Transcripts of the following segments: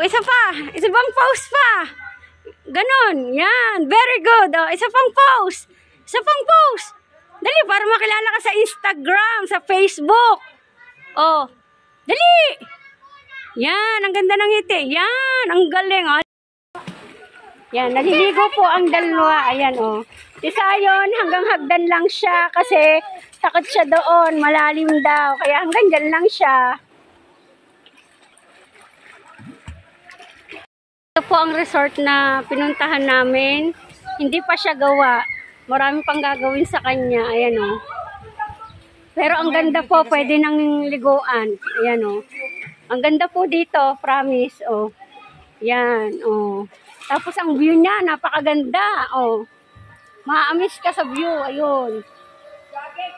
isa pa. Isa pang pose pa. Ganon. Yan. Very good. Oh, isa pang pose. Isa pang pose. Dali, para makilala ka sa Instagram, sa Facebook. Oh. Dali. Yan. Ang ganda ng ngiti. Yan. Ang galing. Oh. Yan. Naliligo po ang dalawa. Ayan, oh. Si Sayon, hanggang hagdan lang siya kasi takot siya doon. Malalim daw. Kaya hanggang dyan lang siya. Ito po ang resort na pinuntahan namin. Hindi pa siya gawa. Marami pang gagawin sa kanya. Ayan, oh. Pero ang ganda po. Pwede nang liguan. Ayan, oh. Ang ganda po dito. Promise, oh. Yan, oh. Tapos ang view niya, napakaganda, oh. Ma-amaze ka sa view, ayun.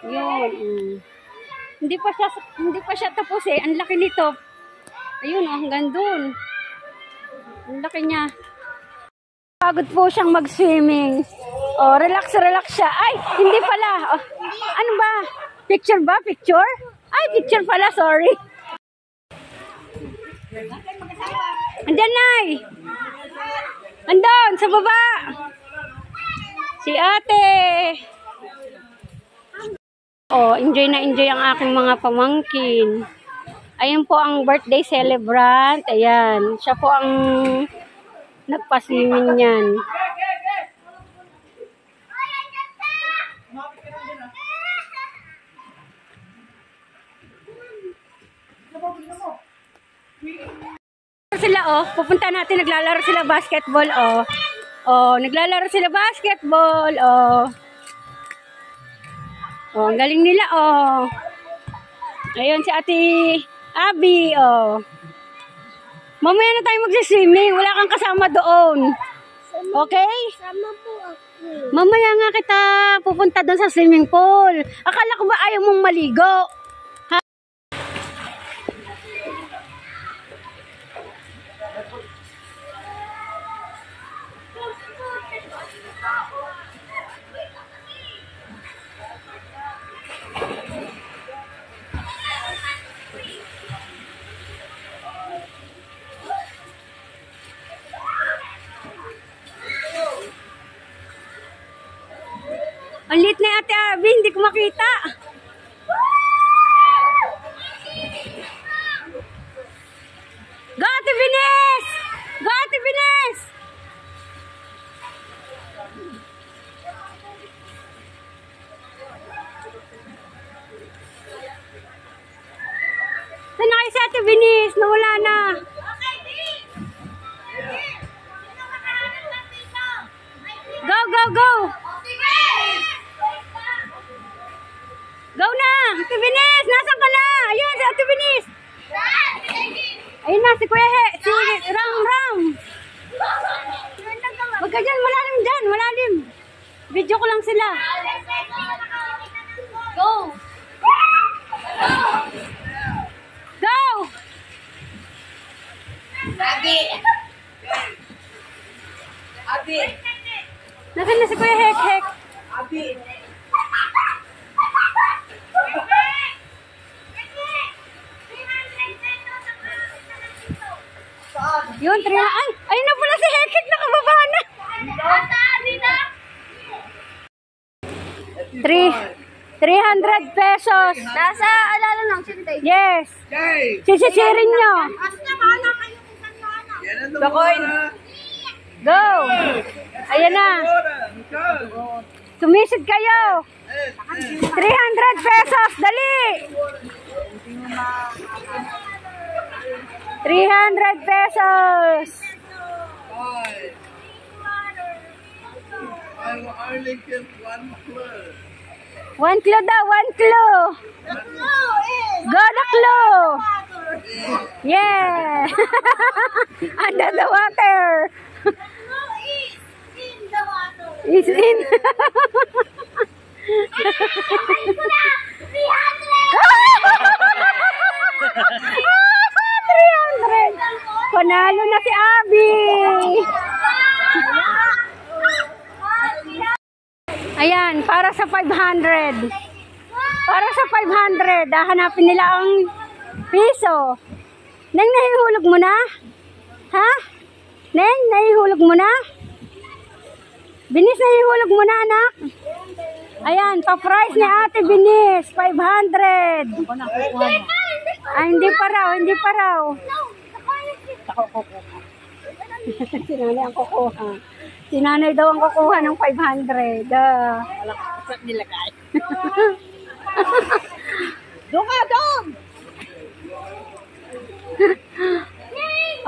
Yun. Hindi pa siya tapos eh. Ang laki nito. Ayun, oh, hanggang dun. Ang laki niya. Pagod po siyang mag-swimming. Oh, relax siya. Ay, hindi pala. Oh, ano ba? Picture ba? Picture? Ay, picture pala, sorry. Andyan, Nay. Andun, sa baba. Si ate. Oh, enjoy na enjoy ang aking mga pamangkin. Ayun po ang birthday celebrant. Ayan. Siya po ang nagpasimin niyan. Sila, oh. Pupunta natin. Naglalaro sila basketball, oh. Oh, naglalaro sila basketball. Oh. Oh, ang galing nila, oh. Ayun si Ate Abby, oh. Mamaya na tayo magsiswimming. Wala kang kasama doon. Okay? Sama po ako. Mamaya nga kita pupunta doon sa swimming pool. Akala ko ba ayaw mong maligo? Ha? Ang lit na Ate Abby, hindi ko makita. Go Ate Vines! Go Ate Vines! Saan na kayo si Ate Vines? Nawala na. Go, go, go! Go na! Ate Vines! Nasaan ka na? Ayun, si Ate Vines! Ayun na, si Kuya He! Si Ram! Huwag ka dyan! Malalim dyan! Malalim! Video ko lang sila. Go! Go! Abi! Abi! Nasaan na si Kuya Hek? Abi! Yun, ay! Ayun na pala si Hek! Nakababa na! 300 pesos! Nasa alala ng sintay. Yes! Sisisirin nyo! Bakoy! Go! Ayan na! Sumisid kayo! 300 pesos! Dali! 300 pesos! I will only give 1 clue. 1 clue daw! 1 clue! Go the clue! Yeah! Under the water! Is in. 300! Panalo na si Abby! Ayan, para sa 500. Para sa 500, hahanapin nila ang piso. Nang nahihulog mo na? Ha? Neng, nahihulog mo na? Binis, nahihulog mo na, anak? Ayan, pa-price ni Ate Binis, 500. Ay, hindi pa raw, hindi pa raw. Si nanay ang kukuha. Si nanay daw ang kukuha ng 500. Wala ka sa nilagay. Doon ka, doon!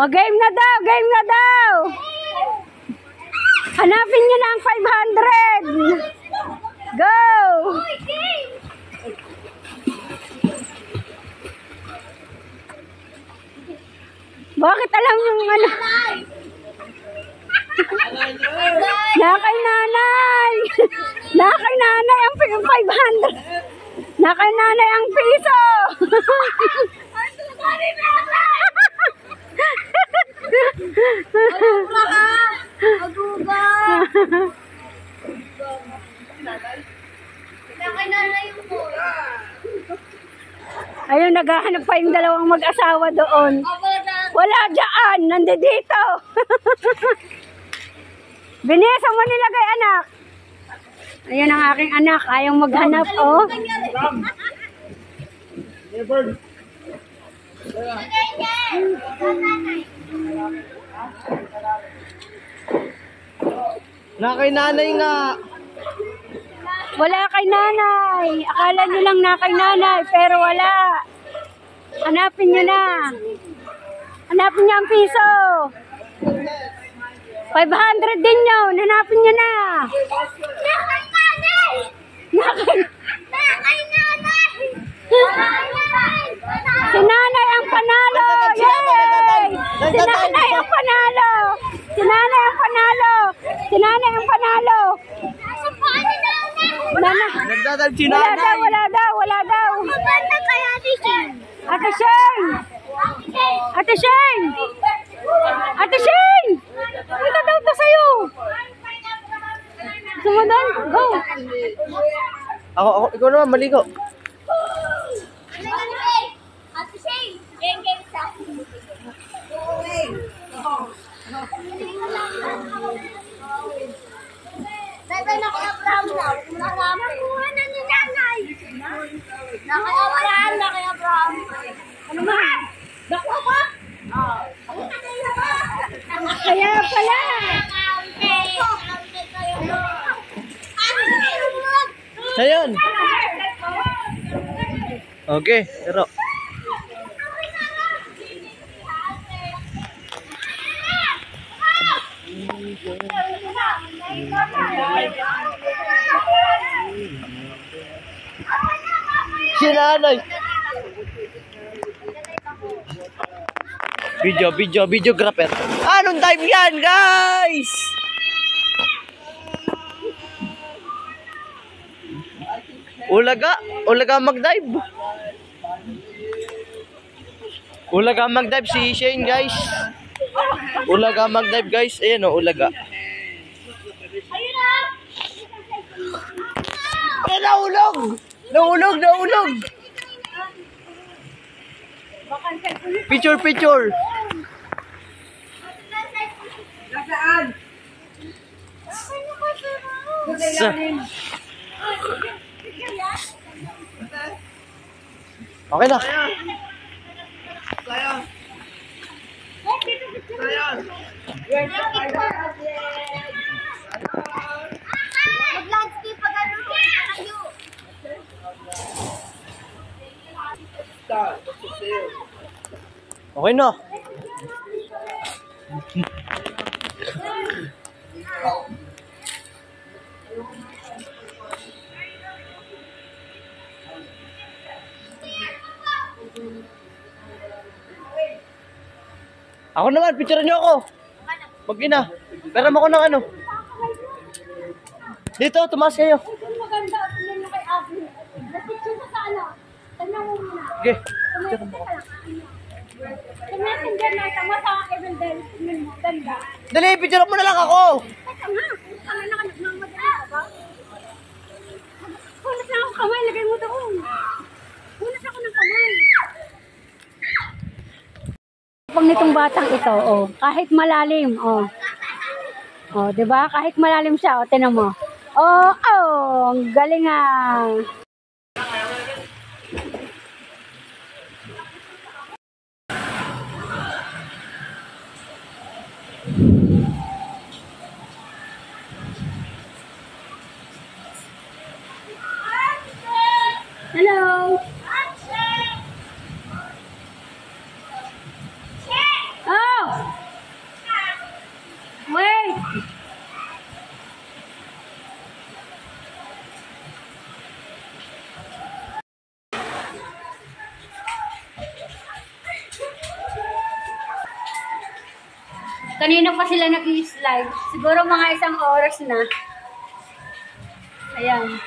O, game na daw, game na daw. Hanapin nyo na ang 500. Go! Bakit alam yung ano? Nakay nanay! Nakay nanay ang 500! Nakay nanay ang piso! Aguga! Nakay nanay yung po. Ayun, naghahanap pa yung dalawang mag-asawa doon. Wala dyan, nandito. Binis, ang mo nilagay, anak. Ayun ang aking anak, ayaw maghanap, oh. Nakay nanay nga. Wala kay nanay. Akala nyo lang na kay nanay, pero wala. Hanapin nyo na. Hanapin nyo ang piso. 500 din yun. Hanapin nyo na. Nakay nanay! Nakay. Nakay nanay! Si nanay ang panalo. Yay! Si nanay ang panalo. Si nanay ang panalo. Si nanay ang panalo. Nasa paano nanay? Nana. Nagdadal si Wala daw, nanay. wala daw, wala daw. Maganda kaya ni Jen. Ate Shane! Ate Shane! Ate Shane! Punta daw to sa'yo. Sumunod? Go! Ako, ikaw naman, maligo. Ate Shane, geng-geng sa Bebe, naka-Abraham na. Nakuha na ni nanay. Naka-Abraham, naka-Abraham. Ano ba? Nakuha ba? Kaya pala. Ayun. Okay, pero. Si nanay. Videographer. Anong time yan, guys? Ulaga mag-dive. Ulaga mag-dive si Shane, guys. Ulaga mag-dive, guys. Ayan o, ulaga. Naulog! Naulog! Picture. Okay na. Mag-landscape pa gano'n kayo. Okay na. Ako naman, picture niyo ako. Mag-ina. Peram ako ng ano. Dito, tumaas kayo. Maganda at na kay Abby. Napicture ko sa ano. Tanong mo muna. Okay. Tumitin dyan na. Tama sa Evan Del. Ganda. Dali, picture mo na lang ako. Tama. Tama na ka. Nagmamadali ka ba? Punas na ako kamay. Lagay mo doon. Punas ako ng kamay. Pag nitong batang ito, oh. Kahit malalim, oh. Oh, 'di ba? Kahit malalim siya, oh, tingnan mo. Oh, oh, ang galing ah. Hello. Oh. Wait. Kanina pa sila nag-i-slide. Siguro mga 1 oras na. Ayan.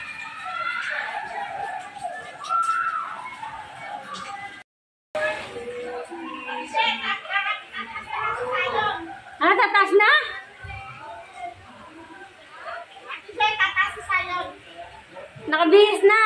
Ah, tataas na? Nakabihis na.